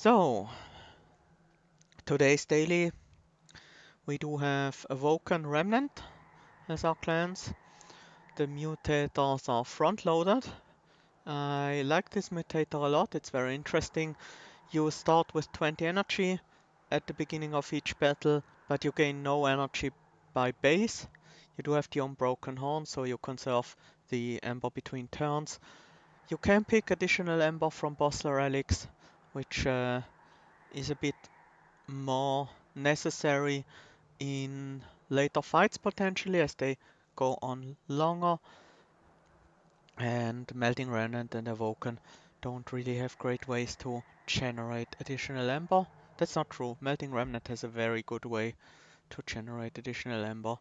So, today's daily, we do have Awoken Remnant as our clans. The mutators are front-loaded. I like this mutator a lot, it's very interesting. You start with 20 energy at the beginning of each battle, but you gain no energy by base. You do have the unbroken horn, so you conserve the ember between turns. You can pick additional ember from boss relics, which is a bit more necessary in later fights potentially as they go on longer, and Melting Remnant and Awoken don't really have great ways to generate additional ember. That's not true. Melting Remnant has a very good way to generate additional ember.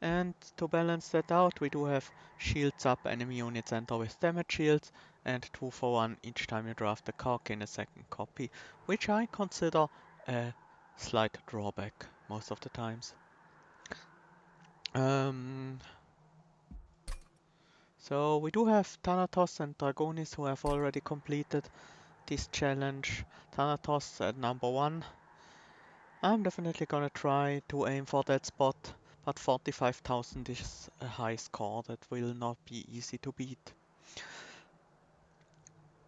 And to balance that out, we do have shields up, enemy units enter with damage shields, and 2 for 1 each time you draft a card, gain a second copy, which I consider a slight drawback most of the times. So we do have Thanatos and Dragonis who have already completed this challenge. Thanatos at number 1. I'm definitely gonna try to aim for that spot, but 45,000 is a high score that will not be easy to beat.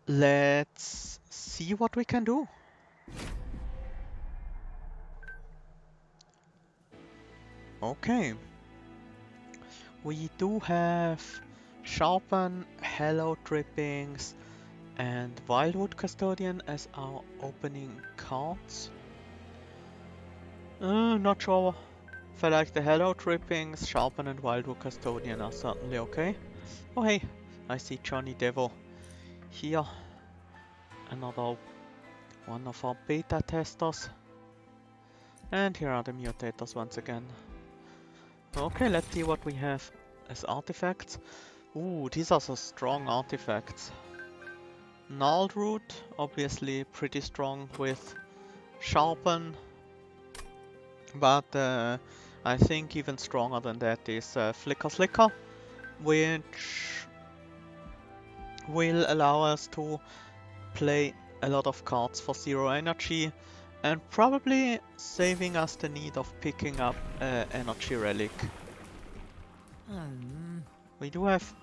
Let's see what we can do. Okay. We do have Sharpen, Hello Drippings, and Wildwood Custodian as our opening cards. Not sure if I like the Hello Drippings. Sharpen and Wildwood Custodian are certainly okay. Oh hey, I see Johnny Devo here. Another one of our beta testers. And here are the mutators once again. Okay, let's see what we have as artifacts. Ooh, these are so strong artifacts. Gnarled Root, obviously pretty strong with Sharpen. But I think even stronger than that is Flicker Flicker, which will allow us to play a lot of cards for 0 energy and probably saving us the need of picking up an energy relic. We do have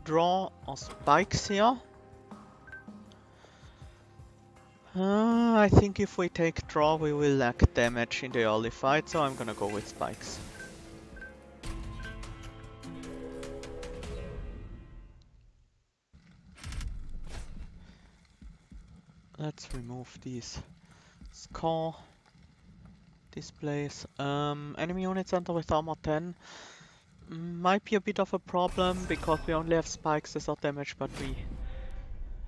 draw or spikes here. I think if we take draw we will lack damage in the early fight, so I'm gonna go with spikes. Let's remove these score displays. Enemy units enter with armor 10. Might be a bit of a problem because we only have spikes as our damage, but we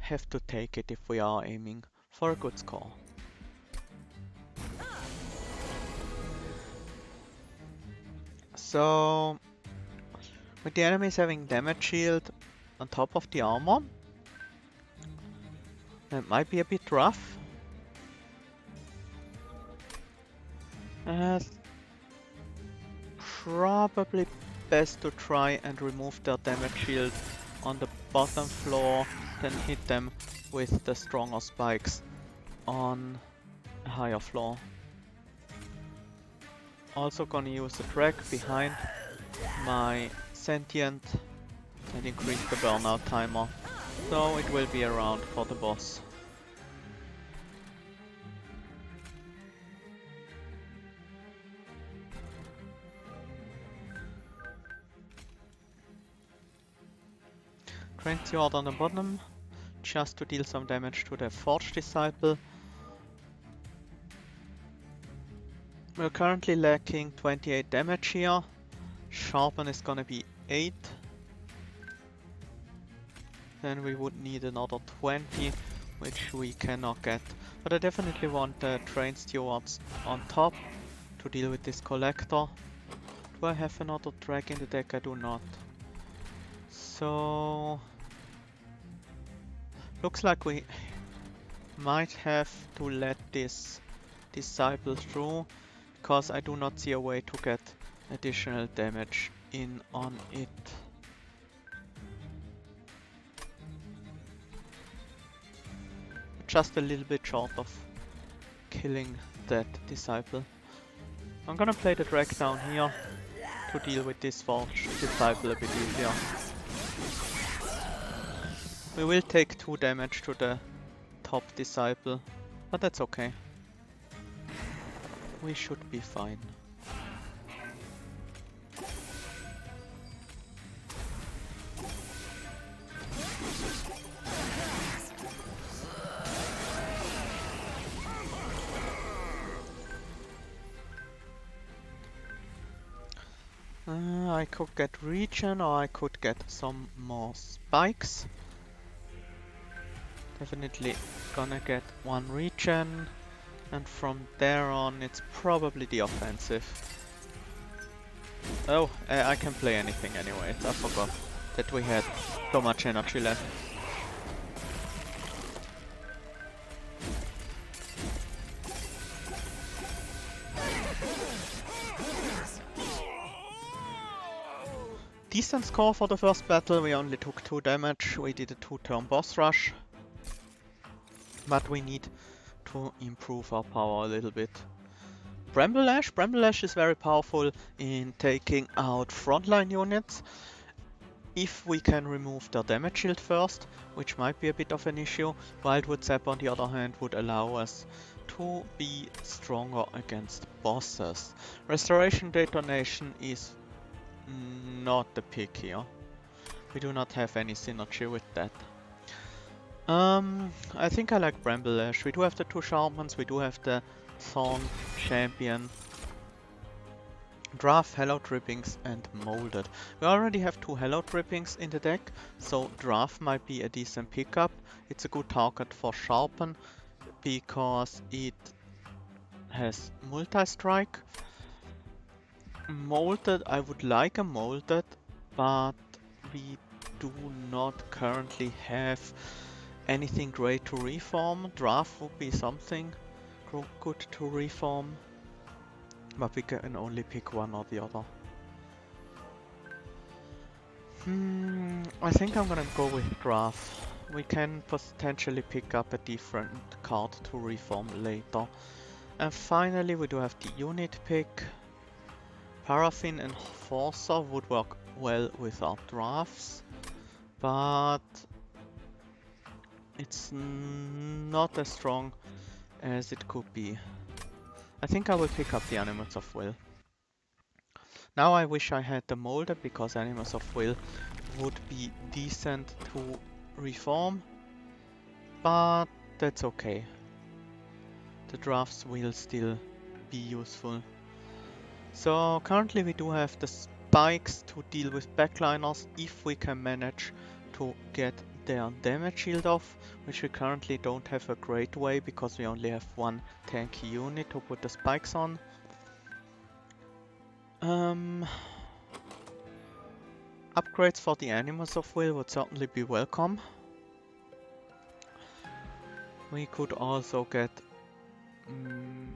have to take it if we are aiming for a good score. So, with the enemies having damage shield on top of the armor, that might be a bit rough. Probably best to try and remove their damage shield on the bottom floor, then hit them with the stronger spikes on a higher floor. Also gonna use the drag behind my sentient and increase the burnout timer, so it will be around for the boss. Train Steward on the bottom, just to deal some damage to the Forge Disciple. We're currently lacking 28 damage here. Sharpen is gonna be 8. Then we would need another 20, which we cannot get. But I definitely want the Train Stewards on top to deal with this Collector. Do I have another drag in the deck? I do not. So looks like we might have to let this Disciple through, because I do not see a way to get additional damage in on it. Just a little bit short of killing that disciple. I'm gonna play the drag down here to deal with this forged disciple a bit easier. We will take 2 damage to the top disciple, but that's okay. We should be fine. I could get regen or I could get some more spikes. Definitely gonna get 1 regen, and from there on it's probably the offensive. Oh, I can play anything anyway. I forgot that we had so much energy left. Decent score for the first battle. We only took 2 damage. We did a 2-turn boss rush. But we need to improve our power a little bit. Bramble Lash. Bramble Lash is very powerful in taking out frontline units. If we can remove their damage shield first, which might be a bit of an issue, Wildwood Zap on the other hand would allow us to be stronger against bosses. Restoration Detonation is not the pick here. We do not have any synergy with that. I think I like Bramble Lash. We do have the 2 Sharpens, we do have the Thorn Champion. Draft, Hello Drippings and Molded. We already have 2 Hello Drippings in the deck, so Draft might be a decent pickup. It's a good target for Sharpen because it has multi-strike. Molded, I would like a Molded, but we do not currently have anything great to reform. Draft would be something good to reform, but we can only pick one or the other. I think I'm gonna go with Draft. We can potentially pick up a different card to reform later. And finally we do have the unit pick. Paraffin Enforcer would work well with our drafts, but it's not as strong as it could be. I think I will pick up the Animals of Will. Now I wish I had the Molded, because Animals of Will would be decent to reform, but that's okay. The drafts will still be useful. So currently we do have the spikes to deal with backliners if we can manage to get their damage shield off, which we currently don't have a great way because we only have 1 tanky unit to put the spikes on. Upgrades for the Animals of Will would certainly be welcome. We could also get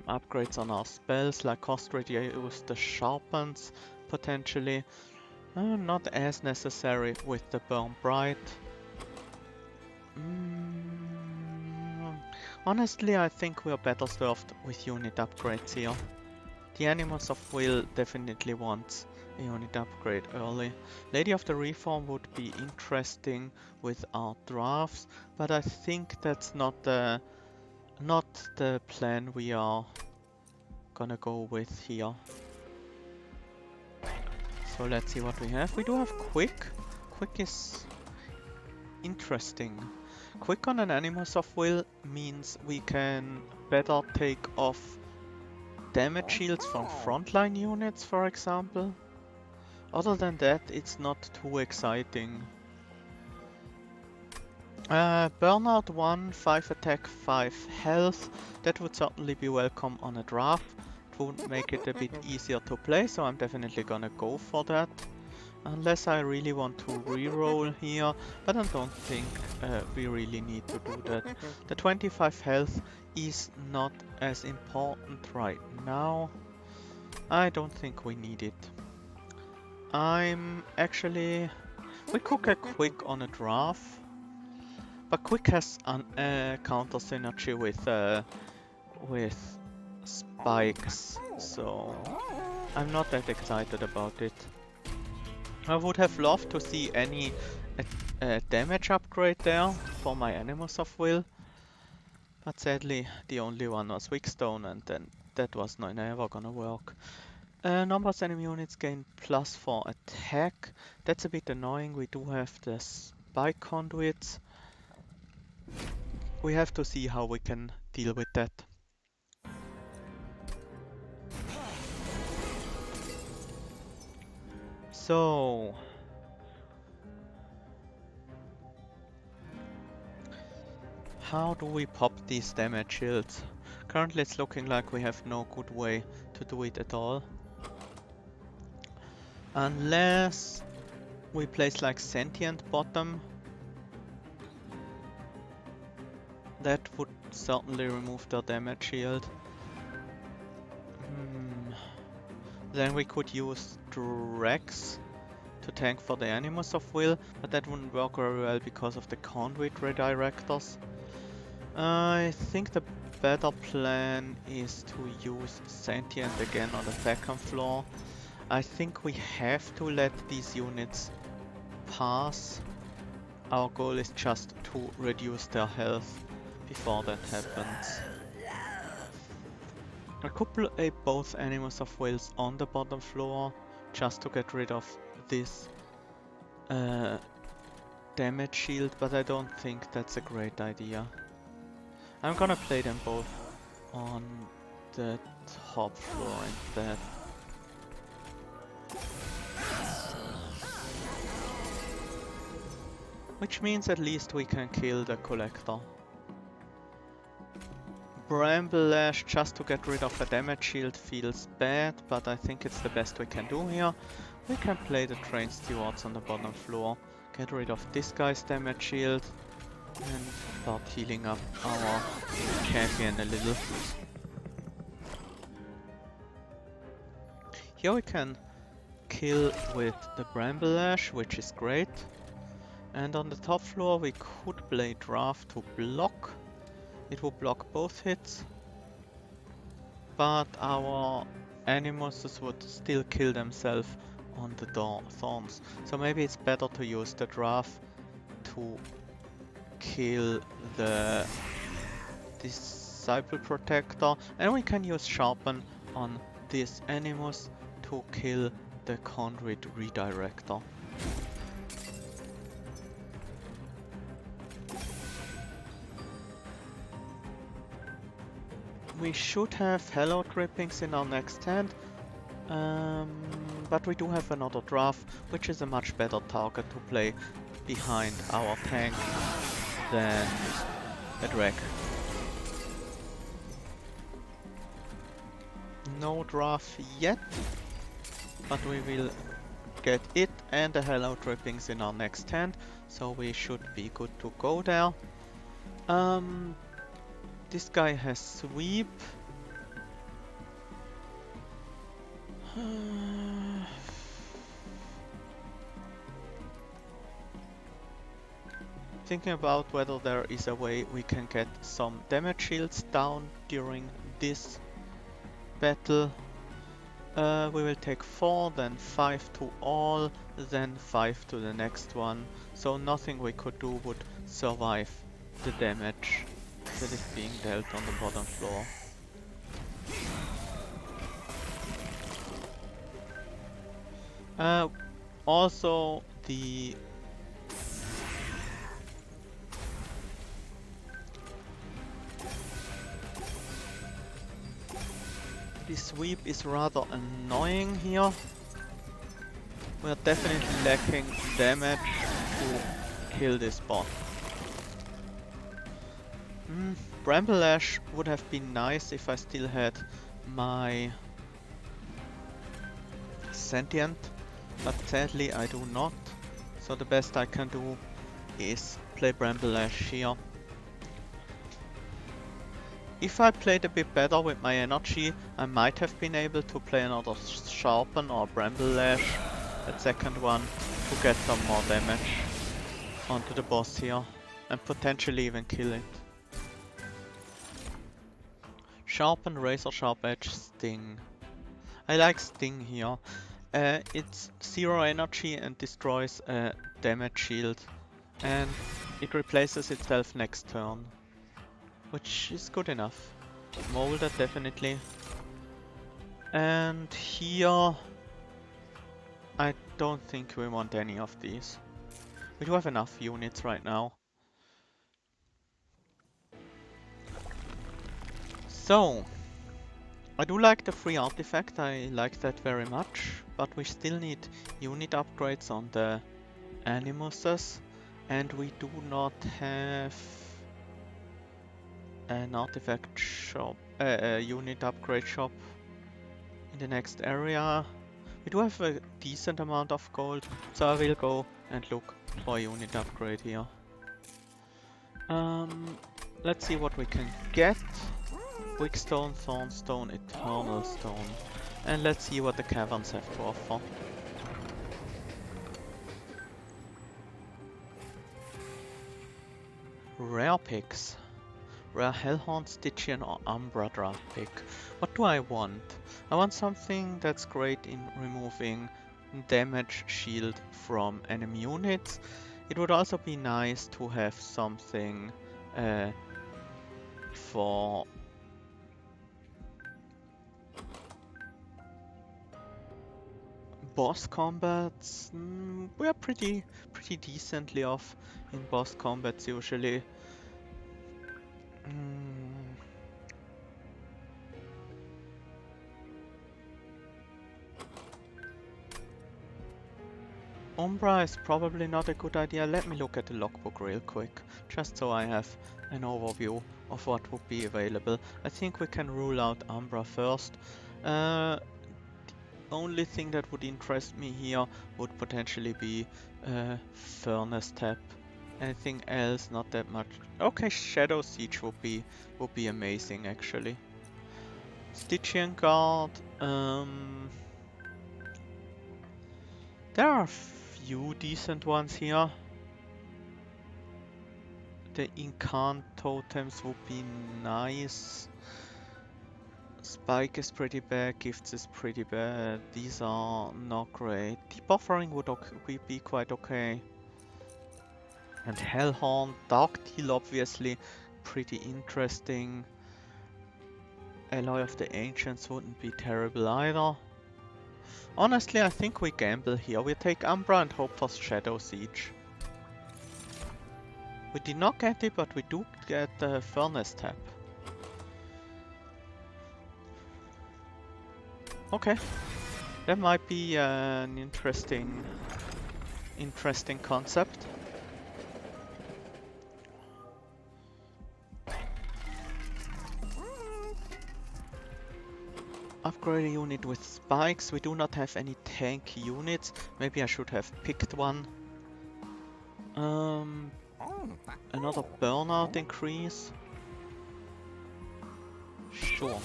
upgrades on our spells, like Cost Reduce the Sharpens, potentially. Not as necessary with the Burn Bright. Honestly, I think we are better served with unit upgrades here. The Animals of Will definitely wants a unit upgrade early. Lady of the Reform would be interesting with our drafts, but I think that's not the plan we are gonna go with here. So let's see what we have. We do have Quick. Quick is interesting. Quick on an Animals of Will means we can better take off damage shields from frontline units, for example. Other than that, it's not too exciting. Burnout 1, 5 attack, 5 health. That would certainly be welcome on a draft. It would make it a bit easier to play, so I'm definitely gonna go for that. Unless I really want to reroll here, but I don't think we really need to do that. The 25 health is not as important right now. I don't think we need it. We could get Quick on a draft, but Quick has counter synergy with spikes, so I'm not that excited about it. I would have loved to see any damage upgrade there for my Animals of Will, but sadly the only one was Wickstone, and then that was never gonna work. Numbers enemy units gain +4 attack. That's a bit annoying. We do have the spike conduits. We have to see how we can deal with that. So, how do we pop these damage shields? Currently it's looking like we have no good way to do it at all. Unless we place like sentient bottom. That would certainly remove their damage shield. Then we could use Drex to tank for the Animals of Will, but that wouldn't work very well because of the conduit redirectors. I think the better plan is to use Sentient again on the second floor. I think we have to let these units pass. Our goal is just to reduce their health before that happens. I could play both Animals of Wills on the bottom floor just to get rid of this damage shield, but I don't think that's a great idea. I'm gonna play them both on the top floor instead. Which means at least we can kill the Collector. Bramble Lash just to get rid of a damage shield feels bad, but I think it's the best we can do here. We can play the Train Stewards on the bottom floor, get rid of this guy's damage shield, and start healing up our champion a little. Here we can kill with the Bramble Lash, which is great. And on the top floor we could play Draft to block. It will block both hits, but our Animuses would still kill themselves on the thorns. So maybe it's better to use the Draft to kill the Disciple Protector, and we can use Sharpen on this Animus to kill the Conduit Redirector. We should have Hallowed Drippings in our next hand, but we do have another Draft, which is a much better target to play behind our tank than a Drag. No Draft yet, but we will get it and the Hallowed Drippings in our next hand, so we should be good to go there. This guy has Sweep. Thinking about whether there is a way we can get some damage shields down during this battle. We will take 4, then 5 to all, then 5 to the next one. So nothing we could do would survive the damage that is being dealt on the bottom floor. Also the sweep is rather annoying here. We are definitely lacking damage to kill this bot. Bramble Lash would have been nice if I still had my Sentient, but sadly I do not. So the best I can do is play Bramble Lash here. If I played a bit better with my energy, I might have been able to play another Sharpen or Bramble Lash, that second one, to get some more damage onto the boss here and potentially even kill it. Sharpen, razor sharp edge, sting. I like sting here. It's 0 energy and destroys a damage shield. And it replaces itself next turn. Which is good enough. Molded definitely. And here I don't think we want any of these. We do have enough units right now. So, I do like the free artifact, I like that very much, but we still need unit upgrades on the animuses, and we do not have an artifact shop, a unit upgrade shop in the next area. We do have a decent amount of gold, so I will go and look for a unit upgrade here. Let's see what we can get. Quick stone, thorn stone, eternal stone. And let's see what the caverns have to offer. Rare picks. Rare Hellhorn, Stygian or Umbra draft pick. What do I want? I want something that's great in removing damage shield from enemy units. It would also be nice to have something for boss combats. We are pretty decently off in boss combats usually. Umbra is probably not a good idea. Let me look at the logbook real quick, just so I have an overview of what would be available. I think we can rule out Umbra first. The only thing that would interest me here would potentially be Furnace Tap. Anything else, not that much. Okay, Shadow Siege would be amazing actually. Stygian Guard. There are few decent ones here. The Incant Totems would be nice. Spike is pretty bad, Gifts is pretty bad. These are not great. Debuffering would be quite okay. And Hellhorn, Dark Deal obviously pretty interesting. Alloy of the Ancients wouldn't be terrible either. Honestly, I think we gamble here. We take Umbra and hope for Shadow Siege. We did not get it, but we do get the Furnace Tap. Okay, that might be an interesting concept. Upgrade a unit with spikes. We do not have any tank units. Maybe I should have picked one. Another burnout increase. Sure.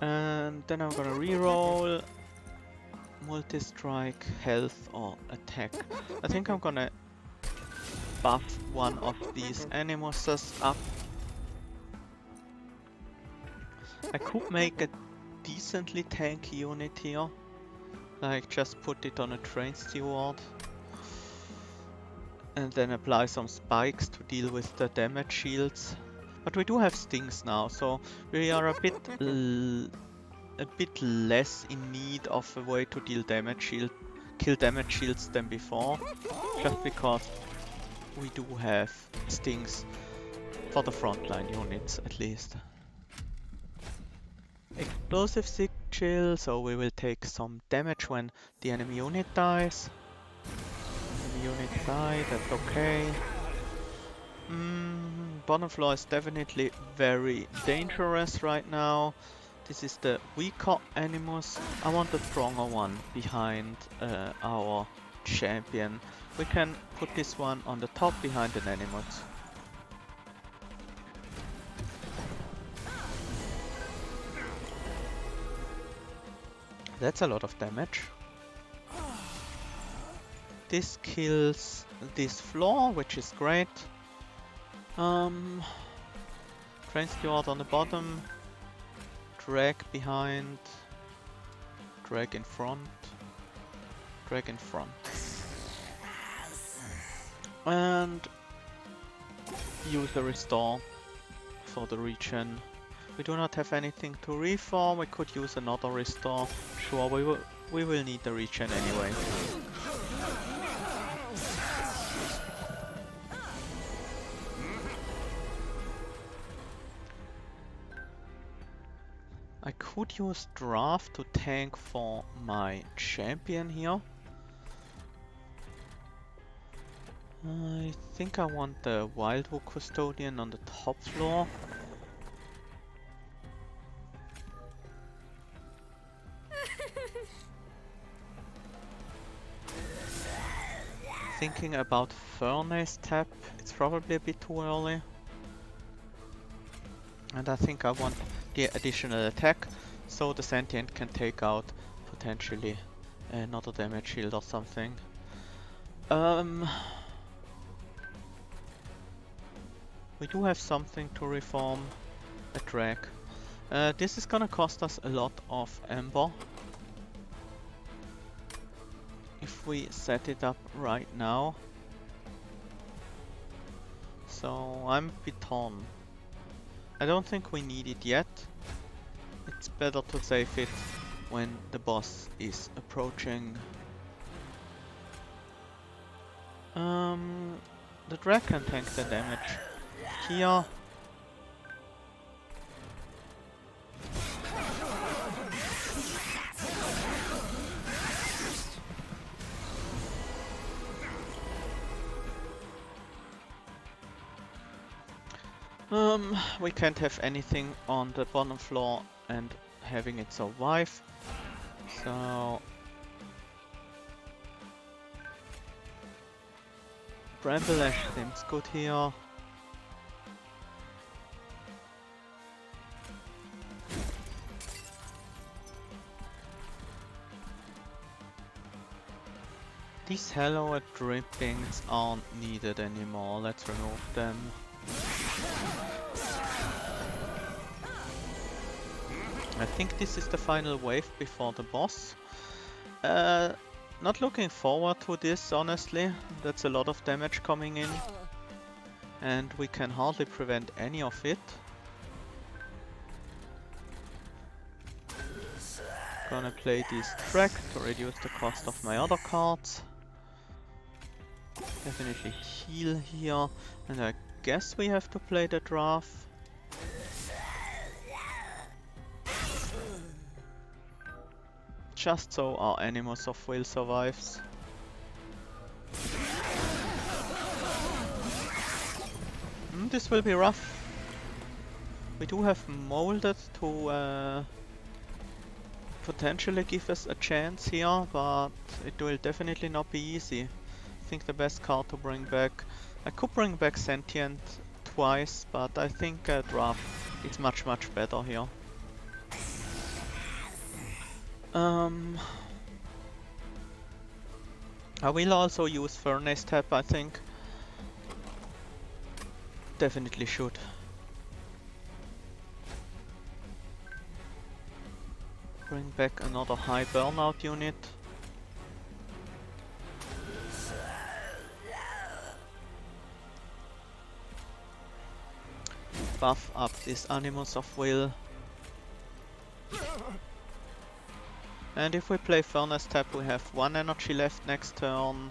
And then I'm gonna reroll multi-strike, health or attack. I think I'm gonna buff one of these animuses up. I could make a decently tanky unit here. Like just put it on a train steward. And then apply some spikes to deal with the damage shields. But we do have stings now, so we are a bit less in need of a way to kill damage shields than before. Just because we do have stings for the frontline units at least. Explosive sigil, so we will take some damage when the enemy unit dies. Enemy unit died, that's okay. Bottom floor is definitely very dangerous right now. This is the weaker animus. I want the stronger one behind our champion. We can put this one on the top behind an animus. That's a lot of damage. This kills this floor, which is great. Drain Train steward on the bottom. Drag behind. Drag in front. Drag in front. And use the restore for the regen. We do not have anything to reform. We could use another restore. Sure, we will need the regen anyway. I could use draft to tank for my champion here. I think I want the Wildwood Custodian on the top floor. Thinking about Furnace Tap, it's probably a bit too early. And I think I want the additional attack, so the Sentient can take out potentially another damage shield or something. We do have something to reform, a drag. This is gonna cost us a lot of Ember. If we set it up right now. So I'm a bit torn. I don't think we need it yet. It's better to save it when the boss is approaching. The drag can tank the damage here. We can't have anything on the bottom floor and having it survive. So Bramble seems good here. These hallowed drippings aren't needed anymore. Let's remove them. I think this is the final wave before the boss. Not looking forward to this, honestly. That's a lot of damage coming in. And we can hardly prevent any of it. Gonna play this track to reduce the cost of my other cards. Definitely heal here. And I guess we have to play the draft. Just so our Animus of Will survives. This will be rough. We do have Molded to potentially give us a chance here, but it will definitely not be easy. I think the best card to bring back... I could bring back Sentient twice, but I think Draft is much better here. I will also use Furnace Tap, I think. Definitely should. Bring back another high burnout unit. Buff up this Animus of Will. And if we play Furnace Tap, we have 1 energy left next turn.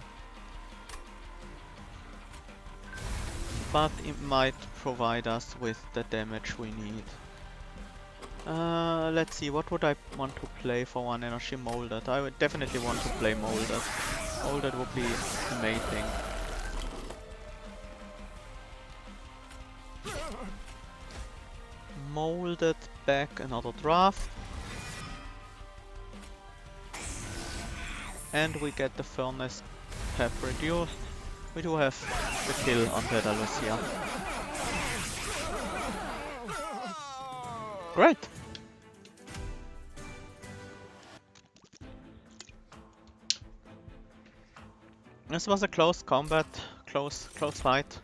But it might provide us with the damage we need. Let's see, what would I want to play for 1 energy? Molded. I would definitely want to play Molded. Molded would be amazing. Molded back another draft. And we get the Furnace Tap reduced. We do have the kill on Daedalus here. Great! This was a close combat, close fight.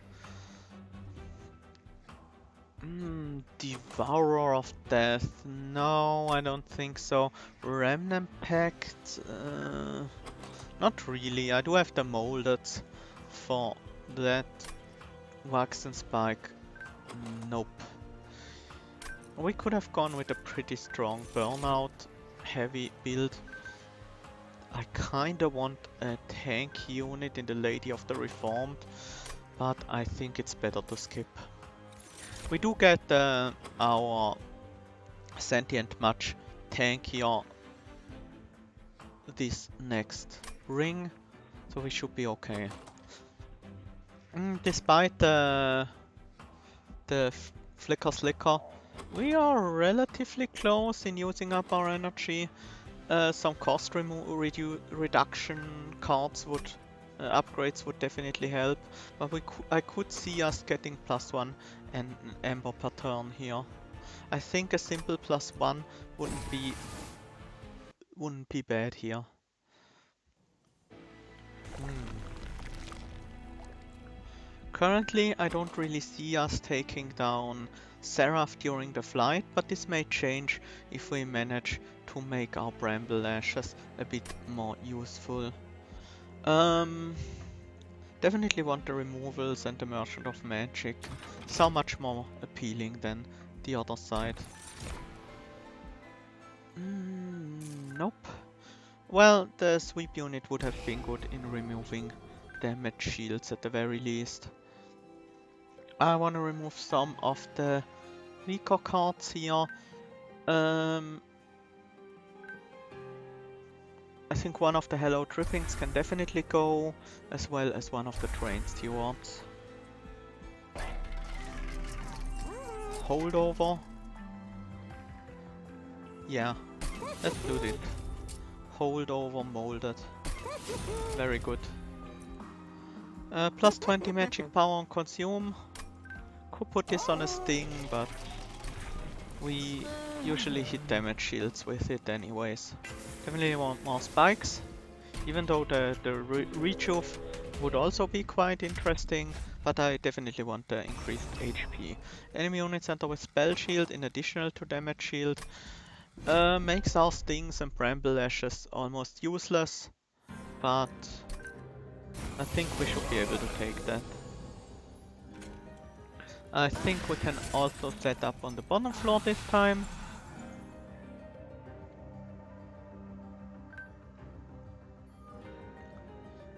Devourer of Death. No, I don't think so. Remnant Pact. Not really. I do have the molded for that. Wax and Spike. Nope. We could have gone with a pretty strong burnout heavy build. I kinda want a tank unit in the Lady of the Reformed, but I think it's better to skip. We do get our sentient much tankier this next ring, so we should be okay. Despite the flicker slicker, we are relatively close in using up our energy. Some cost reduction cards would upgrades would definitely help, but I could see us getting +1 and an Ember per turn here. I think a simple +1 wouldn't be bad here. Currently, I don't really see us taking down Seraph during the flight, but this may change if we manage to make our Bramble Lashes a bit more useful. Definitely want the removals and the Merchant of Magic. So much more appealing than the other side. Nope. Well, the sweep unit would have been good in removing damage shields at the very least. I want to remove some of the weaker cards here. I think one of the Hello Trippings can definitely go, as well as one of the Train Stewards. Holdover. Yeah, let's do it. Holdover molded. Very good. Plus 20 magic power on consume. Could put this on a sting, but we usually hit damage shields with it anyways. Definitely want more spikes, even though the rejuve would also be quite interesting, but I definitely want the increased HP. Enemy units enter with spell shield in addition to damage shield. Makes our stings and bramble lashes almost useless, but I think we should be able to take that. I think we can also set up on the bottom floor this time.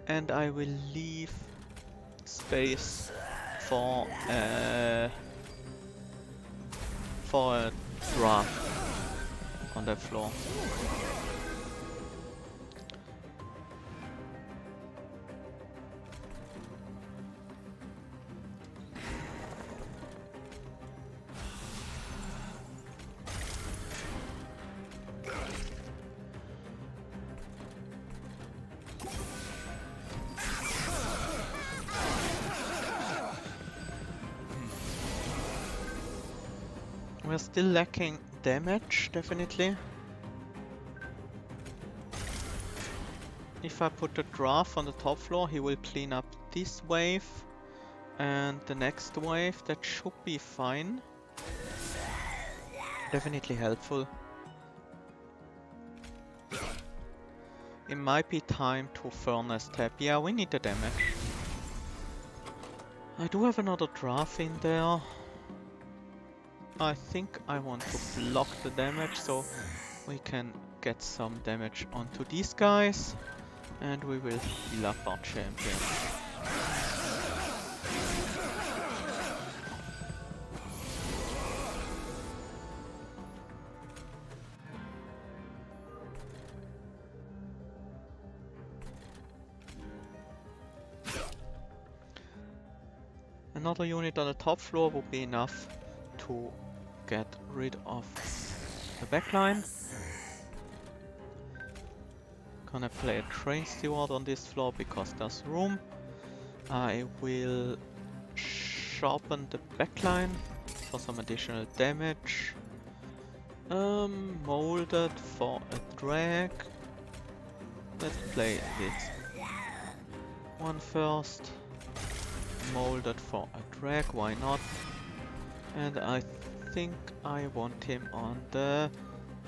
And I will leave space for a draft on that floor. We're still lacking damage, definitely. If I put the draft on the top floor, he will clean up this wave and the next wave. That should be fine. Definitely helpful. It might be time to furnace tap. Yeah, we need the damage. I do have another draft in there. I think I want to block the damage so we can get some damage onto these guys, and we will heal up our champion. Another unit on the top floor would be enough to get rid of the backline. Gonna play a train steward on this floor because there's room. I will sharpen the backline for some additional damage. Molded for a drag. Let's play this one first. Molded for a drag, why not? And I think I want him on the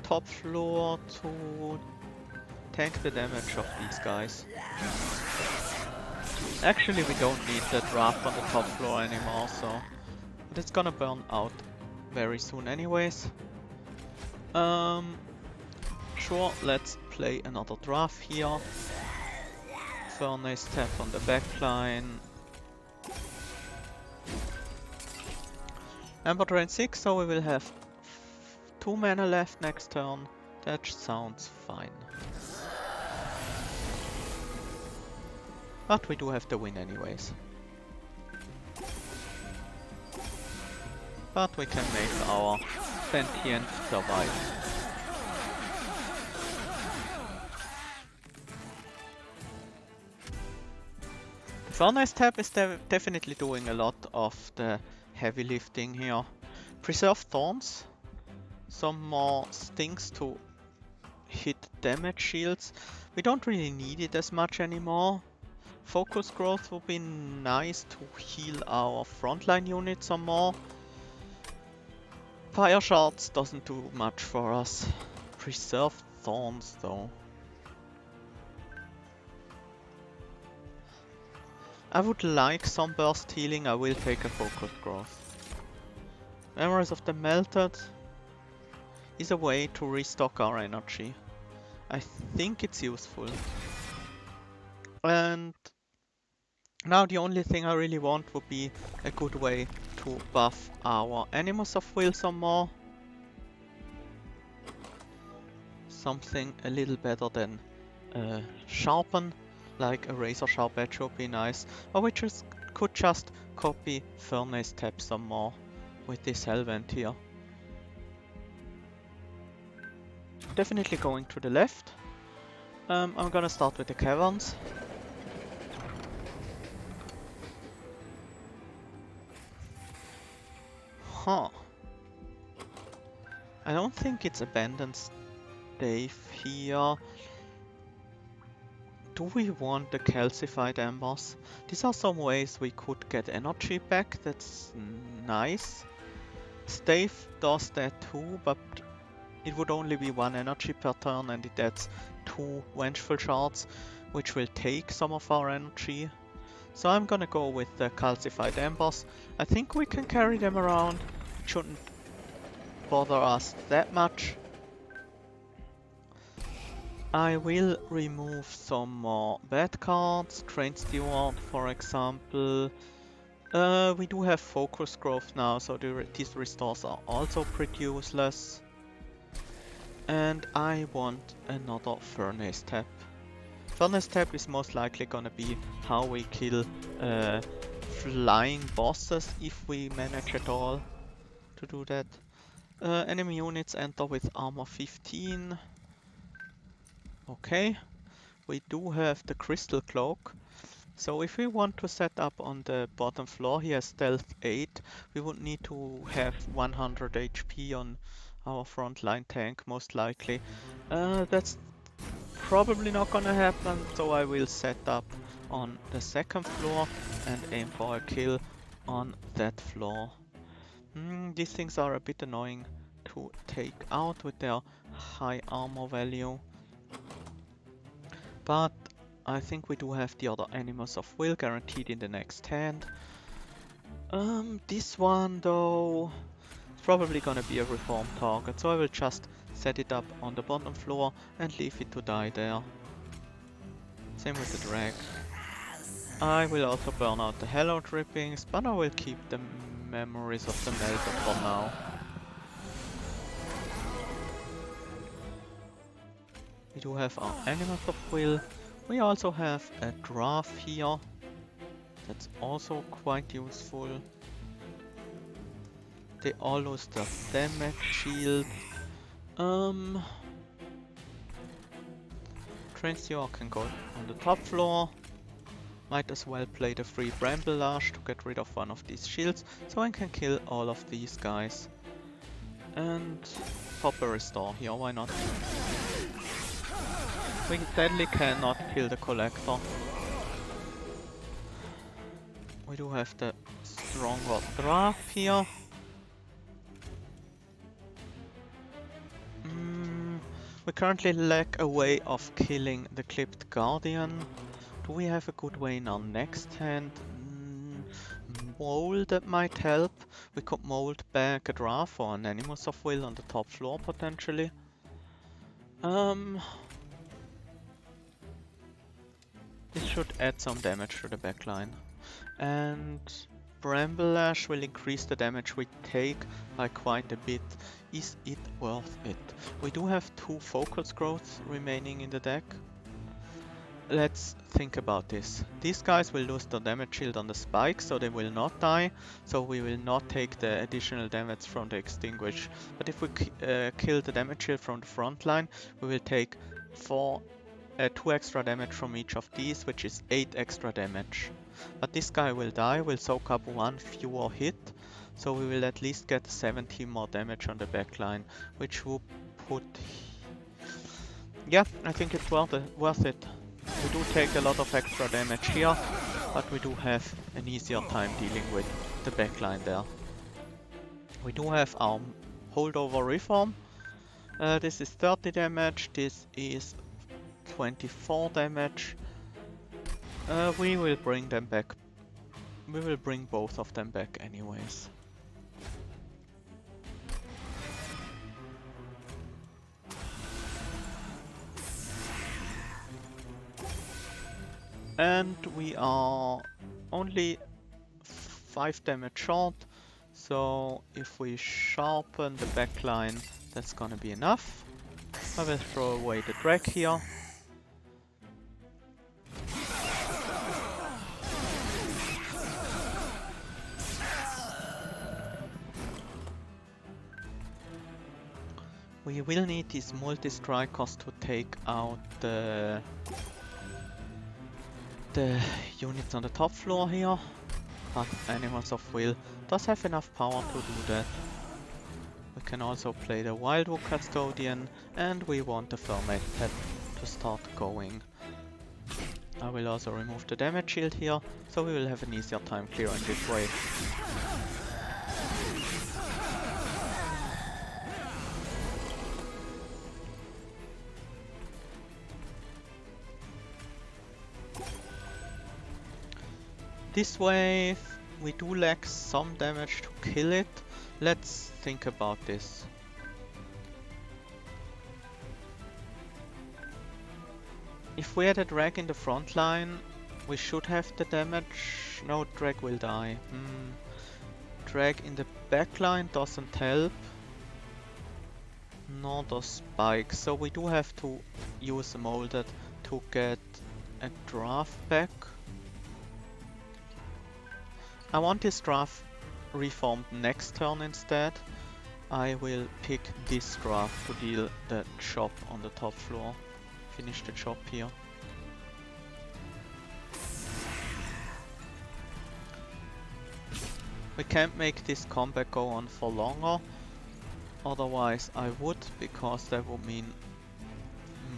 top floor to tank the damage of these guys. Actually, we don't need the draft on the top floor anymore, so... But it's gonna burn out very soon anyways. Sure, let's play another draft here. Furnace tap on the backline. Ember drain 6, so we will have 2 mana left next turn. That sounds fine. But we do have the win anyways. But we can make our sentient survive. The Furnace tab is definitely doing a lot of the heavy lifting here. Preserve Thorns, some more stings to hit damage shields. We don't really need it as much anymore. Focus growth would be nice to heal our frontline unit some more. Fire shards doesn't do much for us. Preserve Thorns though. I would like some burst healing, I will take a focus growth. Memories of the Melted is a way to restock our energy. I think it's useful. And now the only thing I really want would be a good way to buff our Animus of Will some more. Something a little better than Sharpen, like a Razor Sharp Edge would be nice. Or we could just copy Furnace Tap some more with this Hellvent here. Definitely going to the left. I'm gonna start with the Caverns. Huh. I don't think it's Abandoned Stave here. Do we want the Calcified Embers? These are some ways we could get energy back, that's nice. Stave does that too, but it would only be 1 energy per turn and it adds 2 Vengeful Shards, which will take some of our energy. So I'm gonna go with the Calcified Embers. I think we can carry them around, it shouldn't bother us that much. I will remove some more bad cards, Train Steward for example. We do have Focus Growth now, so these restores are also pretty useless. And I want another Furnace Tap. Furnace Tap is most likely gonna be how we kill flying bosses, if we manage at all to do that. Enemy units enter with armor 15. Okay, we do have the Crystal Cloak. So if we want to set up on the bottom floor here Stealth 8, we would need to have 100 HP on our frontline tank, most likely. That's probably not gonna happen, so I will set up on the second floor and aim for a kill on that floor. These things are a bit annoying to take out with their high armor value. But I think we do have the other Animus of Will guaranteed in the next hand. This one though, is probably gonna be a reform target, so I will just set it up on the bottom floor and leave it to die there. Same with the drag. I will also burn out the Hello Drippings, but I will keep the Memories of the Melted for now. We do have our Animus of Will. We also have a Draft here. That's also quite useful. They all lose their damage shield. Transior can go on the top floor. Might as well play the free Bramblelash to get rid of one of these shields, so I can kill all of these guys. And pop a restore here, why not? We sadly cannot kill the Collector. We do have the stronger draft here. We currently lack a way of killing the clipped guardian. Do we have a good way in our next hand? Mold that might help. We could mold back a draft or an Animus of Will on the top floor potentially. This should add some damage to the backline. And Bramble Lash will increase the damage we take by quite a bit. Is it worth it? We do have 2 Focal Growths remaining in the deck. Let's think about this. These guys will lose their damage shield on the spike, so they will not die. So we will not take the additional damage from the extinguish. But if we kill the damage shield from the front line, we will take 2 extra damage from each of these, which is 8 extra damage. But this guy will die, will soak up 1 fewer hit, so we will at least get 17 more damage on the backline, which will put... Yeah, I think it's worth it. We do take a lot of extra damage here, but we do have an easier time dealing with the backline there. We do have our holdover reform. This is 30 damage, this is 24 damage. We will bring them back. We will bring both of them back anyways. And we are only 5 damage short, so if we sharpen the backline, that's gonna be enough. I will throw away the drag here. We will need these multi-strikers to take out the units on the top floor here, but Animals of Will does have enough power to do that. We can also play the Wildwood Custodian, and we want the Ferment Pet to start going. I will also remove the damage shield here, so we will have an easier time clearing this wave. This wave, we do lack some damage to kill it. Let's think about this. If we had a drag in the front line, we should have the damage. No, drag will die. Drag in the back line doesn't help. Nor does spike. So we do have to use a molded to get a draft back. I want this draft reformed next turn instead. I will pick this draft to deal the chop on the top floor. Finish the chop here. We can't make this combat go on for longer. Otherwise I would, because that would mean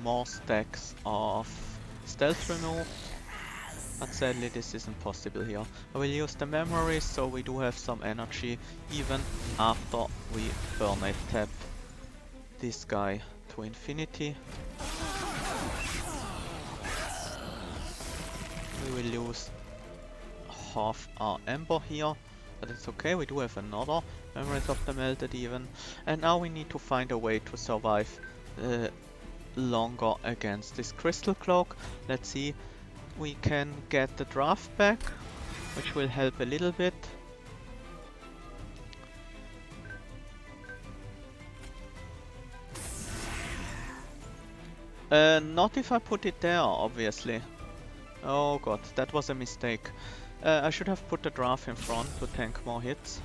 more stacks of stealth remove. But sadly this isn't possible here. I will use the memories, so we do have some energy even after we Burn tap this guy to infinity. We will lose half our ember here, but it's okay, we do have another Memories of the Melted even. And now we need to find a way to survive longer against this Crystal Cloak. Let's see. We can get the draft back, which will help a little bit. Not if I put it there, obviously. Oh god, that was a mistake. I should have put the draft in front to tank more hits.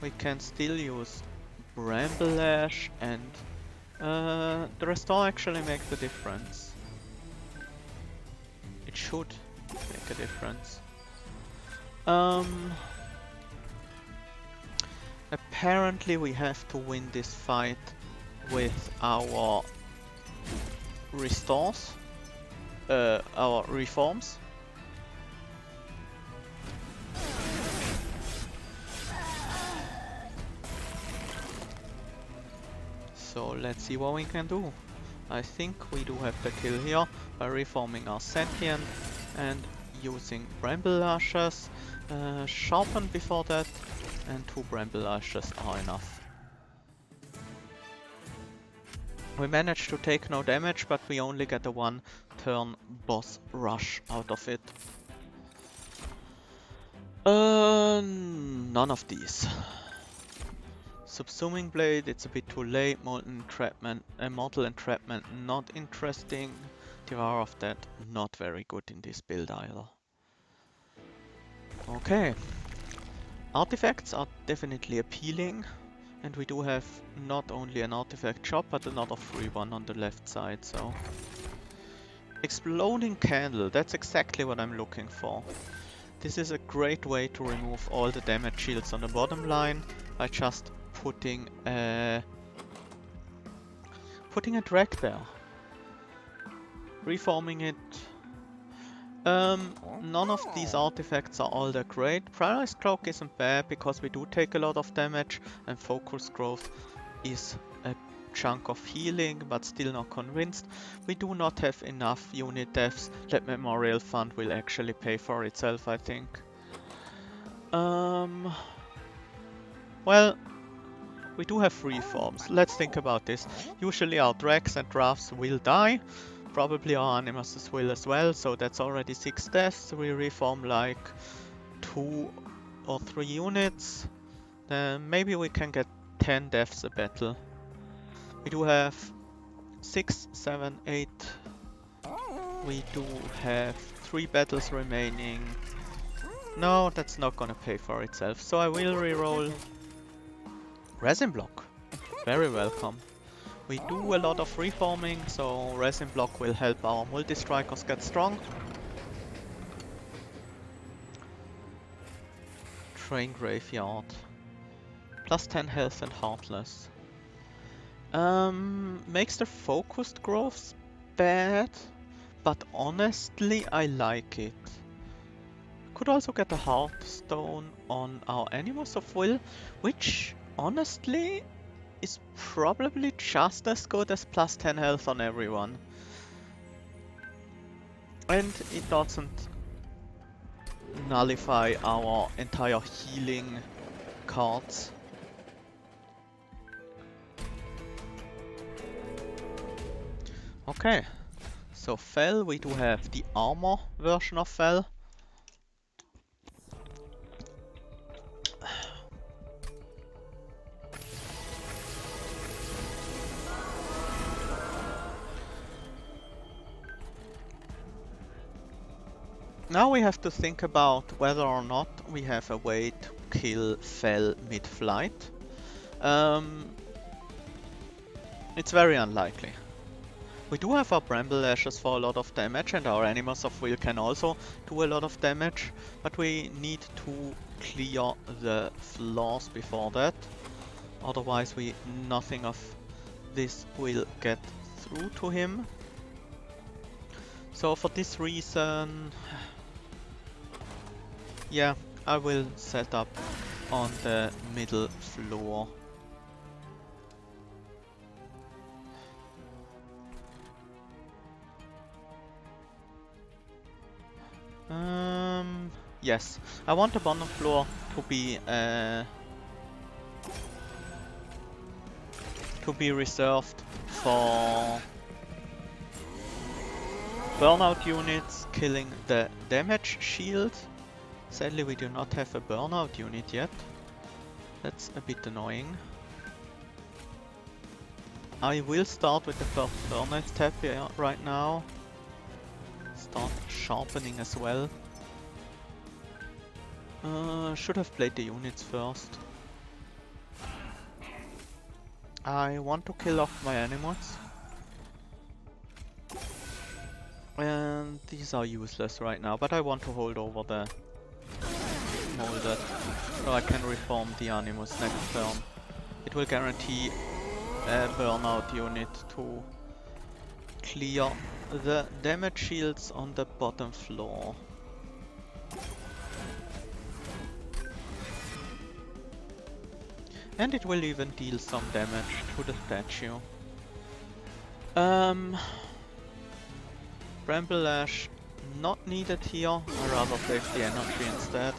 We can still use Bramble Lash, and the restore actually makes a difference. It should make a difference. Apparently we have to win this fight with our restores, our reforms. So let's see what we can do. I think we do have the kill here by reforming our sentient and using bramble lashes. Sharpen before that, and 2 bramble lashes are enough. We managed to take no damage, but we only get a 1 turn boss rush out of it. None of these. Subsuming Blade, it's a bit too late. Mortal Entrapment, not interesting. Devour of Death, not very good in this build either. Okay. Artifacts are definitely appealing. And we do have not only an artifact shop, but another free one on the left side, so... Exploding Candle, that's exactly what I'm looking for. This is a great way to remove all the damage shields on the bottom line by just putting a drag there. Reforming it. None of these artifacts are all that great. Paralyzed Cloak isn't bad because we do take a lot of damage, and Focus Growth is a chunk of healing, but still not convinced. We do not have enough unit deaths. That Memorial Fund will actually pay for itself, I think. Well, we do have reforms. Let's think about this. Usually our Drags and Drafts will die. Probably our Animuses will as well, so that's already 6 deaths. We reform like 2 or 3 units. Then maybe we can get 10 deaths a battle. We do have 6, 7, 8. We do have 3 battles remaining. No, that's not gonna pay for itself, so I will reroll Resin Block. Very welcome. We do a lot of reforming, so Resin Block will help our multi-strikers get strong. Train Graveyard. Plus 10 health and Heartless. Makes the focused growths bad, but honestly I like it. Could also get a Heartstone on our Animus of Will, which honestly is probably just as good as plus 10 health on everyone. And it doesn't nullify our entire healing cards. Okay, so Fel, we do have the armor version of Fel. Now we have to think about whether or not we have a way to kill Fel mid-flight. It's very unlikely. We do have our Bramble Lashes for a lot of damage, and our Animus of Will can also do a lot of damage, but we need to clear the floors before that. Otherwise nothing of this will get through to him. So for this reason, yeah, I will set up on the middle floor. Yes, I want the bottom floor to be reserved for burnout units killing the damage shield. Sadly, we do not have a burnout unit yet. That's a bit annoying. I will start with the first burnout tab here right now. Start sharpening as well. Should have played the units first. I want to kill off my animals. And these are useless right now, but I want to hold over the molded so I can reform the animus next turn. It will guarantee a burnout unit to clear the damage shields on the bottom floor. And it will even deal some damage to the statue. Bramble Lash not needed here. I rather save the energy instead.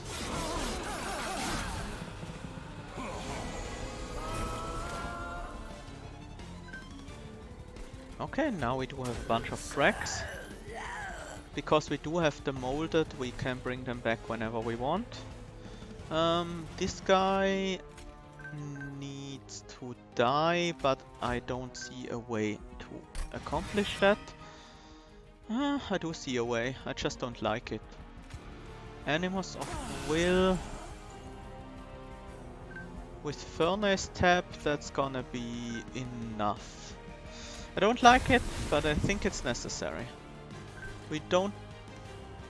Okay, now we do have a bunch of tracks. Because we do have the molded, we can bring them back whenever we want. This guy needs to die, but I don't see a way to accomplish that. I do see a way, I just don't like it. Animus of Will. With Furnace Tap, that's gonna be enough. I don't like it, but I think it's necessary. We don't...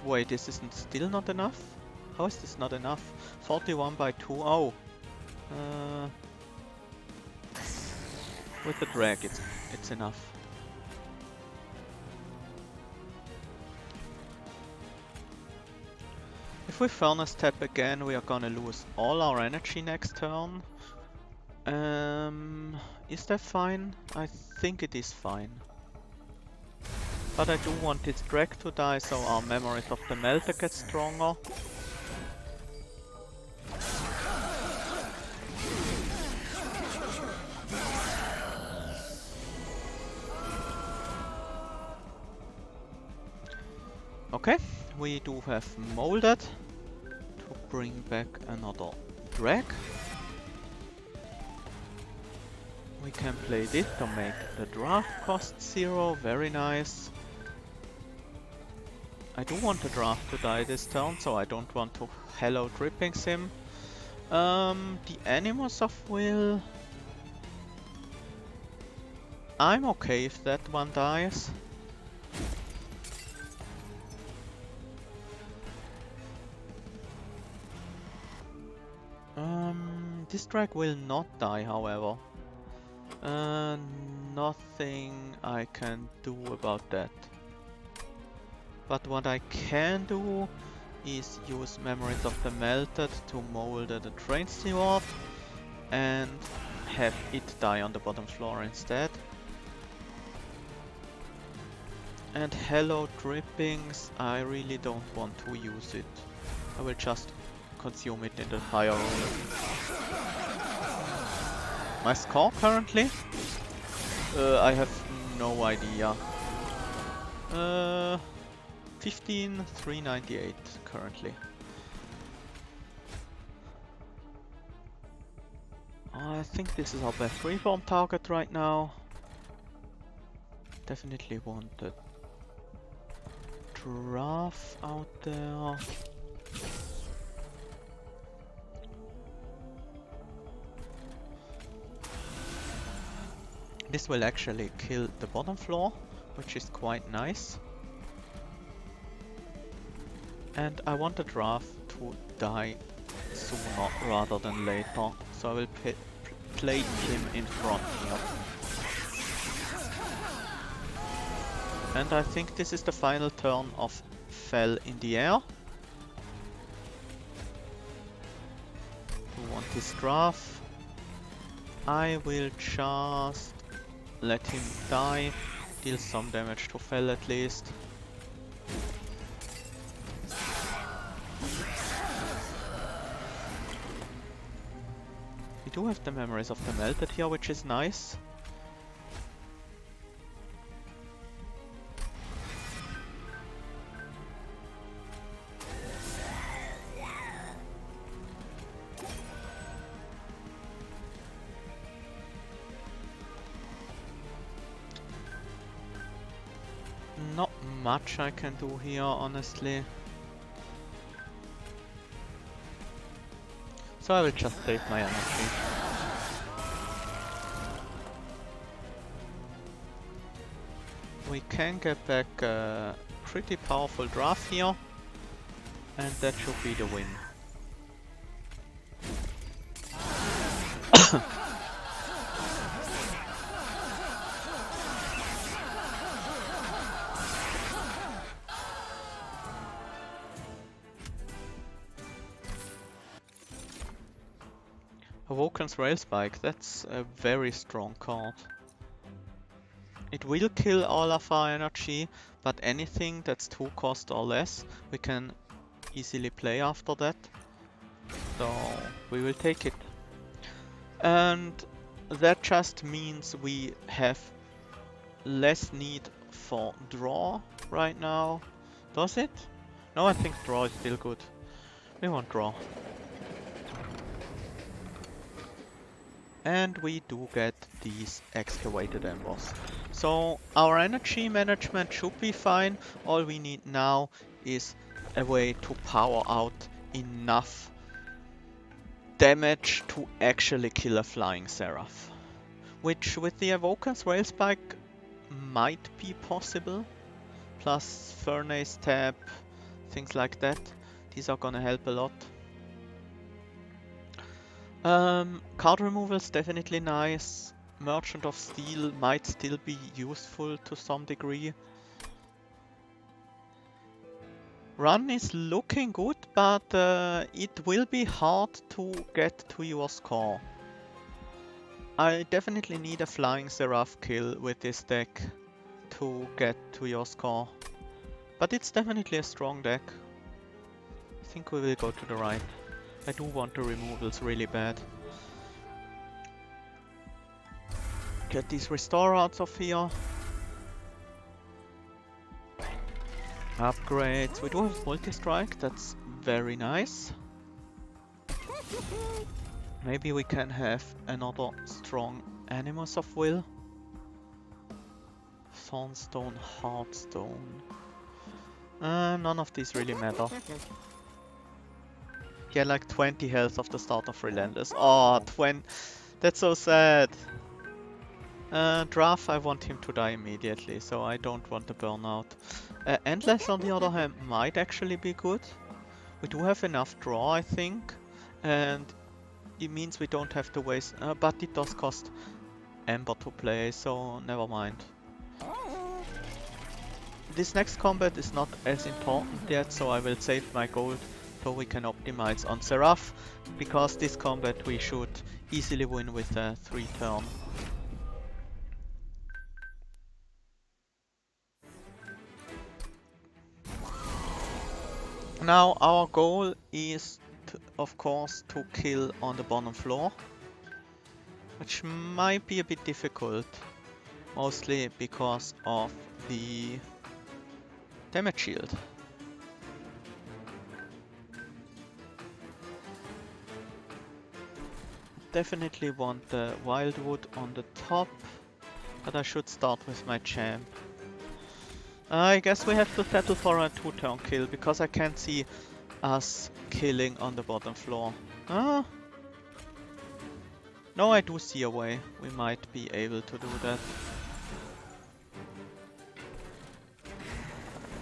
Wait, this isn't still not enough? How is this not enough? 41 by 2, oh. With the drag, it's enough. If we Furnace Tap again, we are gonna lose all our energy next turn. Is that fine? I think it is fine. But I do want this drag to die, so our memories of the Melter get stronger. Okay, we do have molded to bring back another drag. We can play this to make the draft cost 0, very nice. I do want the draft to die this turn, so I don't want to Hello Dripping him. The Animus of Will... I'm okay if that one dies. This drag will not die, however. Nothing I can do about that. But what I can do is use Memories of the Melted to mold the Train Steward and have it die on the bottom floor instead. And Hello Drippings, I really don't want to use it. I will just consume it in the fire roll. My score currently? I have no idea. 15,398 currently. I think this is our best reform target right now. Definitely want the draft out there. This will actually kill the bottom floor, which is quite nice. And I want the draft to die sooner rather than later, so I will play him in front here. And I think this is the final turn of Fell in the Air. We want this draft. I will just let him die, deal some damage to Fell at least. We do have the Memories of the Melted here, which is nice. Not much I can do here, honestly. So I will just save my energy. We can get back a pretty powerful draft here, and that should be the win. Awoken's Rail Spike, that's a very strong card. It will kill all of our energy, but anything that's 2 cost or less, we can easily play after that. So we will take it. And that just means we have less need for draw right now. Does it? No, I think draw is still good. We want draw. And we do get these excavated embers. So our energy management should be fine. All we need now is a way to power out enough damage to actually kill a flying seraph. Which with the Awoken's Rail Spike might be possible. Plus Furnace Tap, things like that. These are gonna help a lot. Card removal is definitely nice. Merchant of Steel might still be useful to some degree. Run is looking good, but it will be hard to get to your score. I definitely need a Flying Seraph kill with this deck to get to your score. But it's definitely a strong deck. I think we will go to the right. I do want the removals really bad. Get these restore out of here. Upgrades. We do have multi-strike, that's very nice. Maybe we can have another strong Animus of Will. Thornstone, Heartstone. None of these really matter. He had like 20 health of the start of Relentless. Oh, 20. That's so sad. Draft, I want him to die immediately, so I don't want the burnout. Endless, on the other hand, might actually be good. We do have enough draw, I think, and it means we don't have to waste... but it does cost Ember to play, so never mind. This next combat is not as important yet, so I will save my gold so we can optimize on Seraph, because this combat we should easily win with a 3-turn. Now our goal is, of course, to kill on the bottom floor, which might be a bit difficult, mostly because of the damage shield. Definitely want the Wildwood on the top, but I should start with my champ. I guess we have to settle for a 2-turn kill, because I can't see us killing on the bottom floor. Ah. No, I do see a way. We might be able to do that.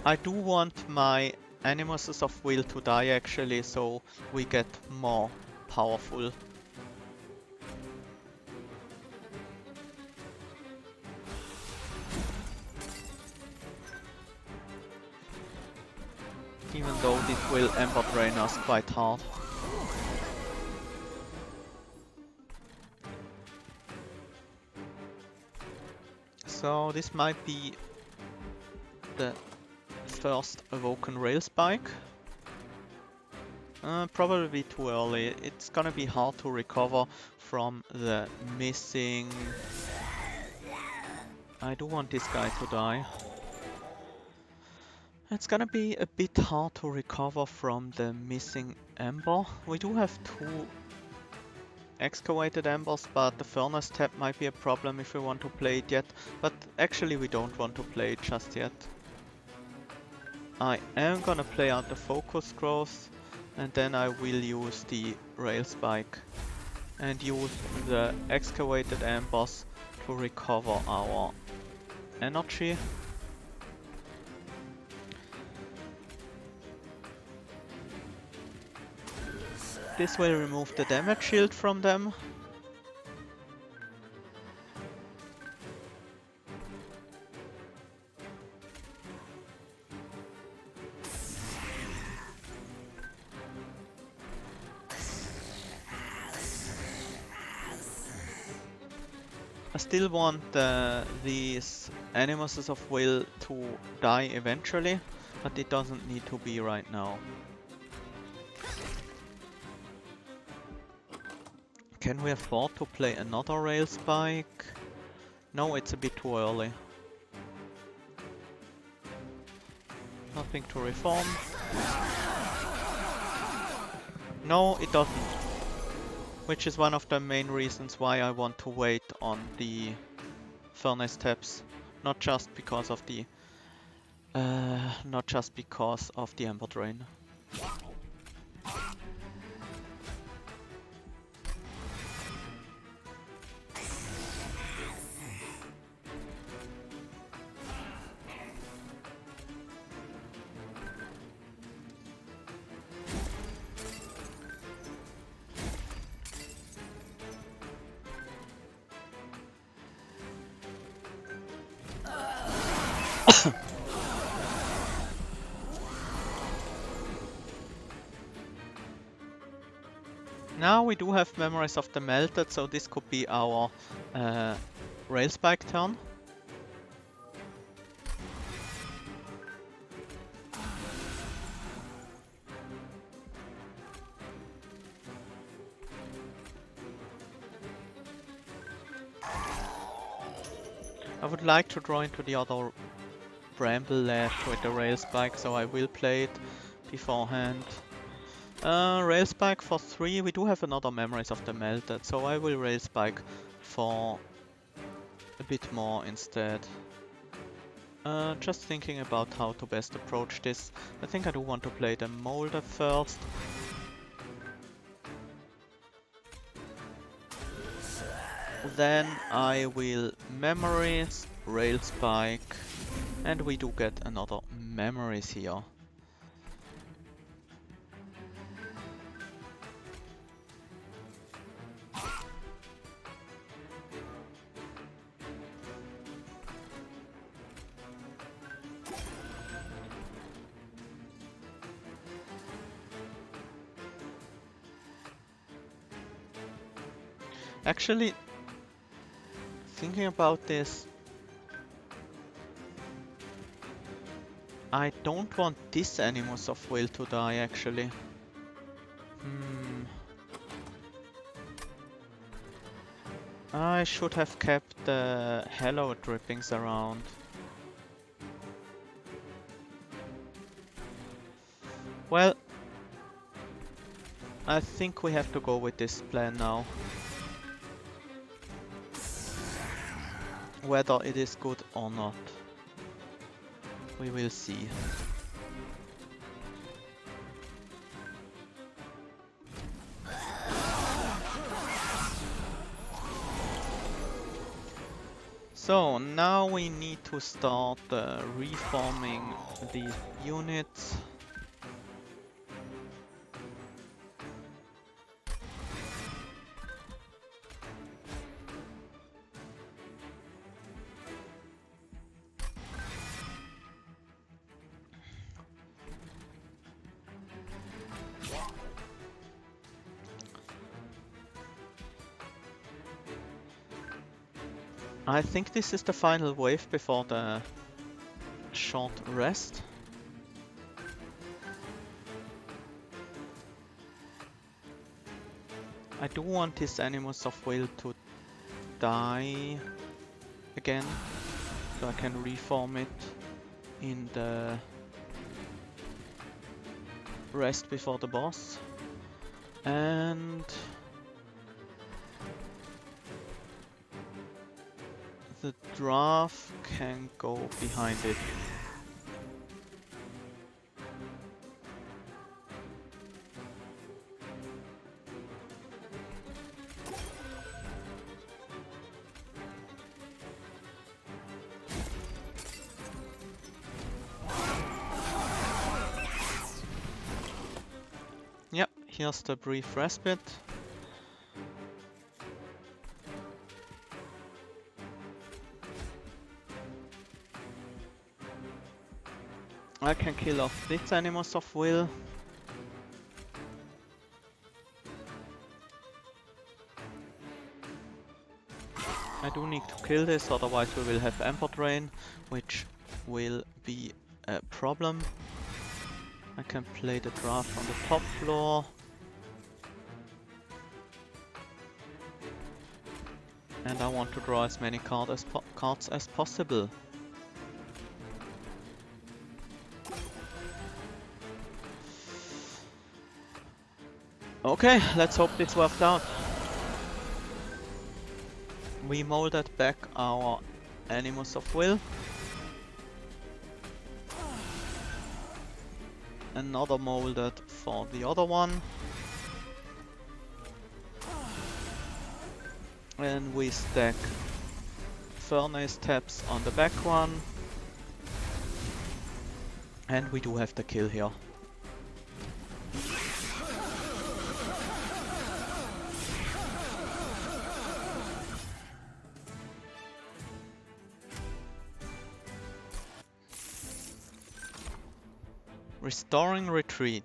I do want my Animuses of Will to die actually, so we get more powerful. Even though this will Ember drain us quite hard. So this might be the first Awoken Rail Spike. Probably too early. It's gonna be hard to recover from the missing... I do want this guy to die. It's gonna be a bit hard to recover from the missing Ember. We do have 2 excavated Embers, but the Furnace Tap might be a problem if we want to play it yet. But actually we don't want to play it just yet. I am gonna play out the Focus Growth, and then I will use the Rail Spike and use the excavated Embers to recover our energy. This will remove the damage shield from them. I still want these animuses of will to die eventually, but it doesn't need to be right now. Can we afford to play another rail spike? No, it's a bit too early. Nothing to reform. No, it doesn't. Which is one of the main reasons why I want to wait on the furnace tabs. Not just because of the Ember Drain. Now we do have Memories of the Melted, so this could be our rail spike turn. I would like to draw into the other Bramble left with the rail spike, so I will play it beforehand. Rail spike for 3, we do have another Memories of the Melted, so I will rail spike for a bit more instead. Just thinking about how to best approach this. I think I do want to play the Molder first. Then I will Memories, rail spike, and we do get another Memories here. Actually, thinking about this, I don't want this Animus of Will to die actually. I should have kept the Hallowed drippings around. Well, I think we have to go with this plan now. Whether it is good or not, we will see. So now we need to start reforming the units. I think this is the final wave before the short rest. I do want this Animus of Will to die again, so I can reform it in the rest before the boss. And the draft can go behind it. Yep, here's the brief respite. I can kill off this Animus of Will. I do need to kill this, otherwise we will have Ember Drain, which will be a problem. I can play the draft on the top floor. And I want to draw as many cards as possible. Okay, let's hope this worked out. We molded back our Animus of Will. Another molded for the other one. And we stack Furnace Taps on the back one. And we do have the kill here. Restoring Retreat.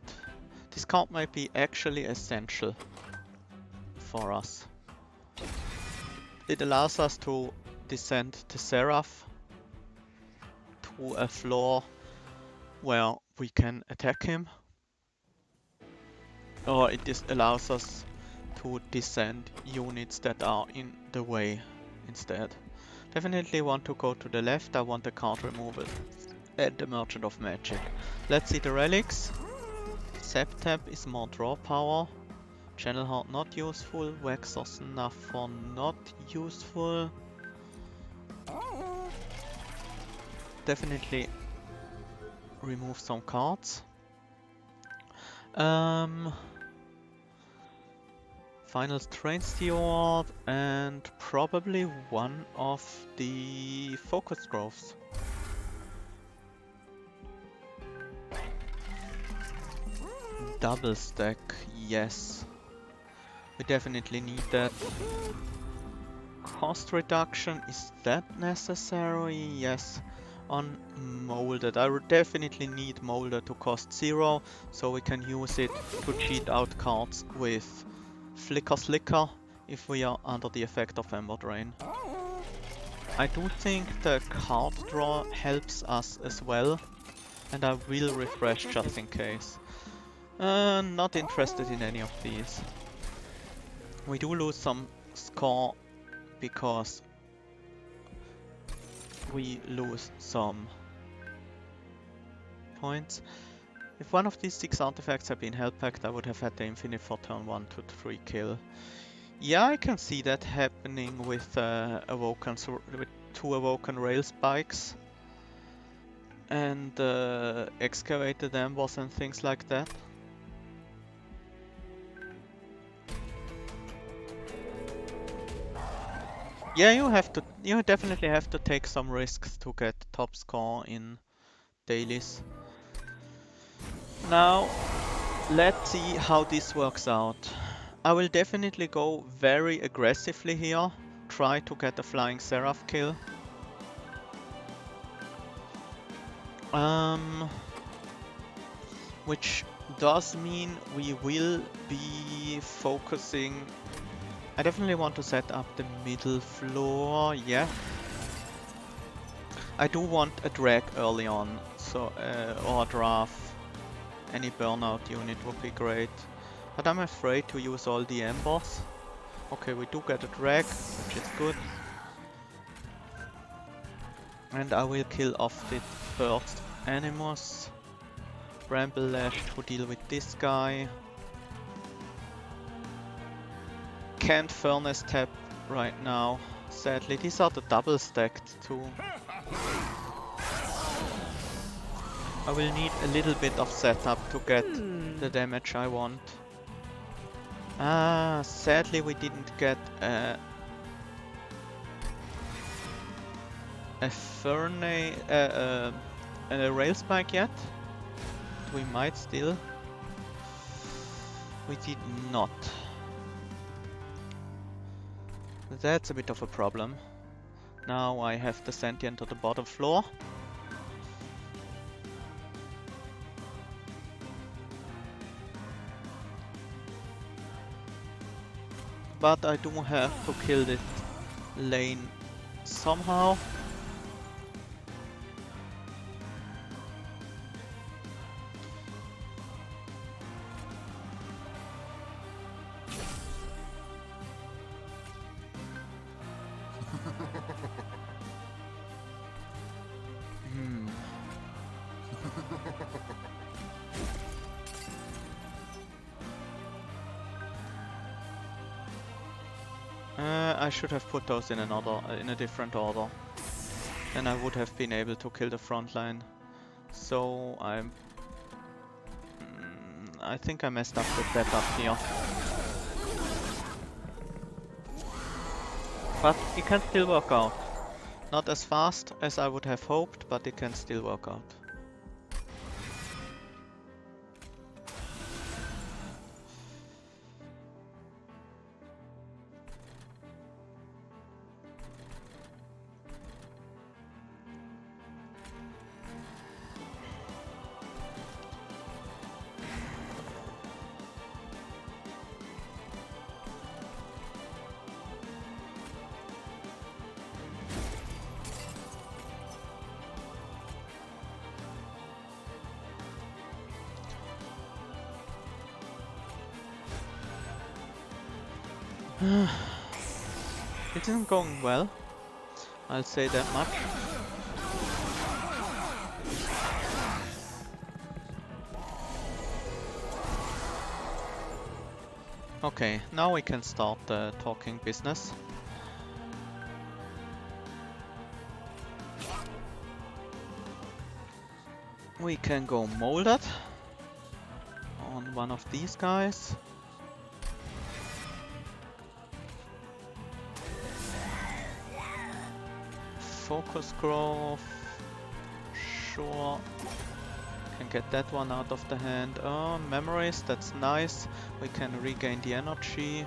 This card might be actually essential for us. It allows us to descend the Seraph to a floor where we can attack him. Or it just allows us to descend units that are in the way instead. Definitely want to go to the left. I want the card removal and the Merchant of Magic. Let's see the relics. Septap is more draw power. Channel Heart not useful. Wax or Snuffer not useful. Definitely remove some cards. Final Train Steward and probably one of the Focus Groves. Double stack, yes. We definitely need that. Cost reduction, is that necessary? Yes. On Molded, I would definitely need Molded to cost 0, so we can use it to cheat out cards with Flicker Slicker if we are under the effect of Ember Drain. I do think the card draw helps us as well, and I will refresh just in case. Not interested in any of these. We do lose some score because we lose some points. If one of these 6 artifacts had been held packed, I would have had the Infinite for turn 1 to 3 kill. Yeah, I can see that happening with Awoken, so with 2 Awoken rail spikes and excavated embers and things like that. Yeah, you definitely have to take some risks to get top score in dailies. Now, let's see how this works out. I will definitely go very aggressively here, try to get a Flying Seraph kill. Which does mean we will be focusing. I definitely want to set up the middle floor, yeah. I do want a drag early on, so or a draft. Any burnout unit would be great. But I'm afraid to use all the embers. Okay, we do get a drag, which is good. And I will kill off the first Animus. Bramble Lash to deal with this guy. Can't Furnace Tap right now, sadly. These are the double stacked too. I will need a little bit of setup to get the damage I want. Sadly we didn't get a Furnace, a Rail Spike yet. We might still. We did not. That's a bit of a problem. Now I have the Sentient to the bottom floor. But I do have to kill this lane somehow. I should have put those in in a different order. Then I would have been able to kill the front line. So I think I messed up with that up here. But it can still work out. Not as fast as I would have hoped, but it can still work out. It isn't going well, I'll say that much. Okay, now we can start talking business. We can go molded on one of these guys. Focus growth, sure, can get that one out of the hand. Memories, that's nice, we can regain the energy.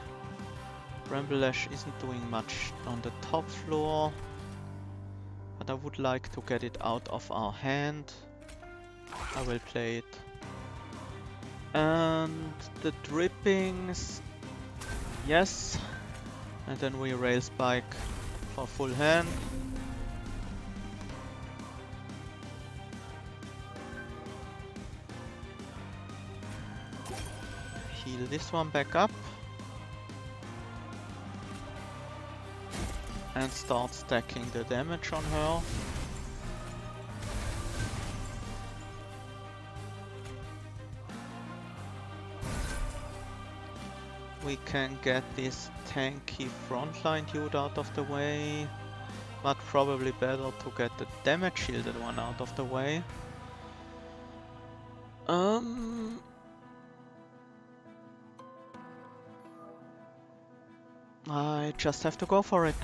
Bramble-lash isn't doing much on the top floor, but I would like to get it out of our hand. I will play it. And the drippings, yes, and then we rail spike for full hand. Heal this one back up. And start stacking the damage on her. We can get this tanky frontline dude out of the way. But probably better to get the damage shielded one out of the way. I just have to go for it.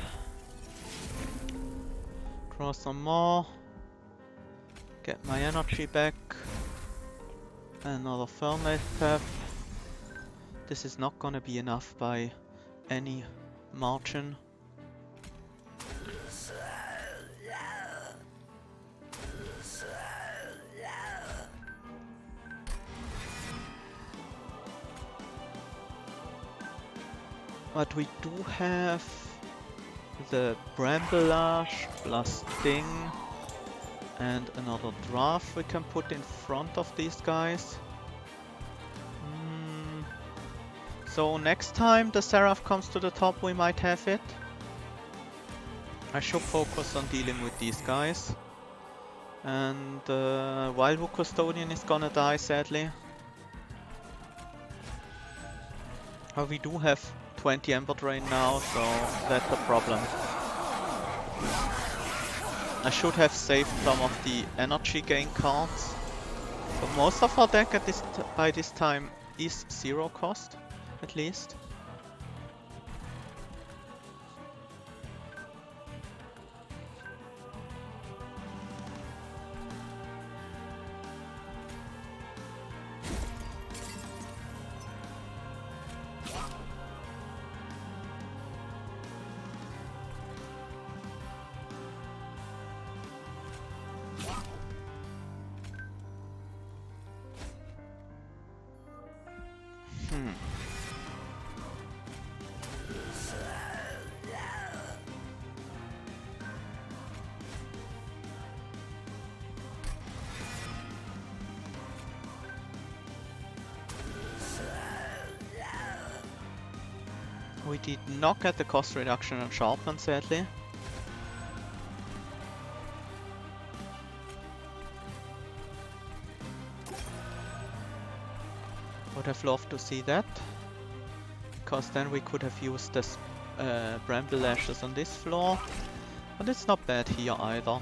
Draw some more. Get my energy back. Another Frontloaded path. This is not gonna be enough by any margin. But we do have the Bramble-lash plus Sting and another draft we can put in front of these guys. So next time the Seraph comes to the top we might have it. I should focus on dealing with these guys. And Wildwood Custodian is gonna die sadly. But we do have 20 Ember Drain now, so that's a problem. I should have saved some of the energy gain cards. But most of our deck at by this time is 0 cost, at least. We did not get the cost reduction on sharpen, sadly. Would have loved to see that, because then we could have used this bramble lashes on this floor, but it's not bad here either.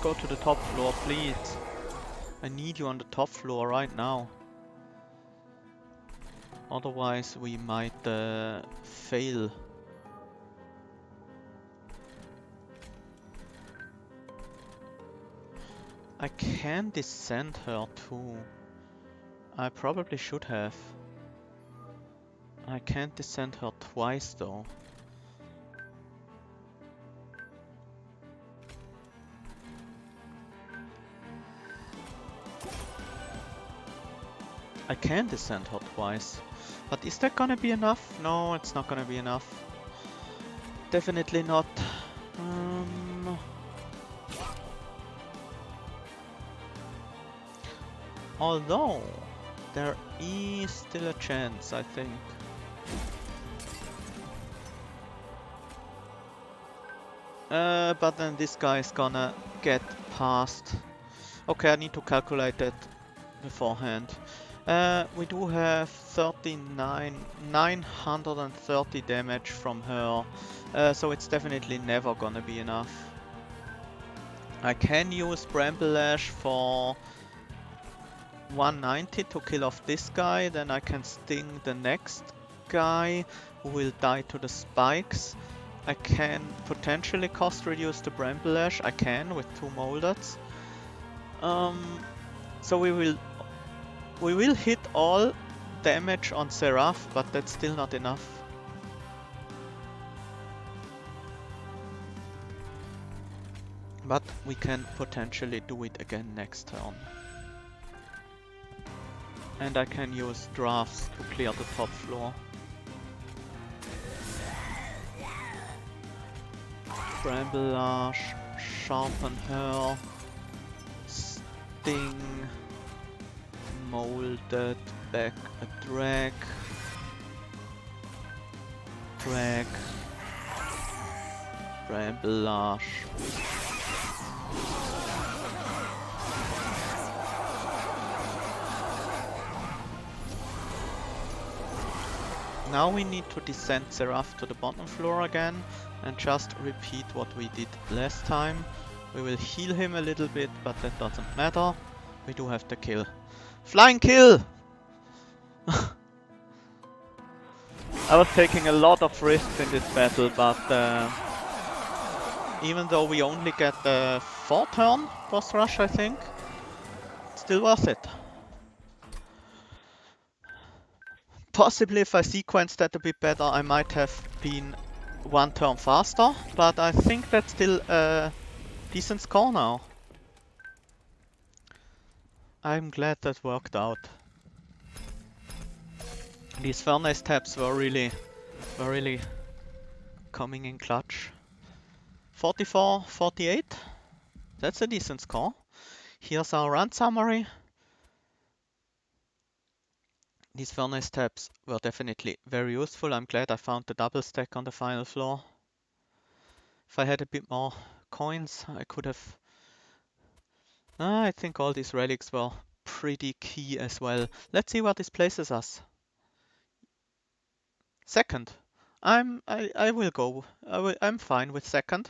Go to the top floor, please. I need you on the top floor right now. Otherwise we might fail. I can descend her too. I probably should have. I can't descend her twice though. I can descend her twice. But is that gonna be enough? No, it's not gonna be enough. Definitely not. Although, there is still a chance, I think. But then this guy is gonna get past. Okay, I need to calculate that beforehand. We do have 930 damage from her, so it's definitely never gonna be enough. I can use Bramble Lash for 190 to kill off this guy, then I can sting the next guy who will die to the spikes. I can potentially cost reduce the Bramble Lash, I can with 2 Moldeds. So we will hit all damage on Seraph, but that's still not enough. But we can potentially do it again next turn. And I can use drafts to clear the top floor. Bramble Lash, sharpen her, sting, molded, back a drag, Bramble Lash. Now we need to descend Seraph to the bottom floor again and just repeat what we did last time. We will heal him a little bit, but that doesn't matter. We do have the kill. Flying kill! I was taking a lot of risks in this battle, but even though we only get the 4th turn boss rush, I think, it's still worth it. Possibly if I sequenced that a bit better, I might have been 1 turn faster, but I think that's still a decent score now. I'm glad that worked out. These furnace tabs were really coming in clutch. 44, 48. That's a decent score. Here's our run summary. These furnace tabs were definitely very useful. I'm glad I found the double stack on the final floor. If I had a bit more coins, I could have... I think all these relics were pretty key as well. Let's see where this places us. 2nd. I will go. I'm fine with 2nd.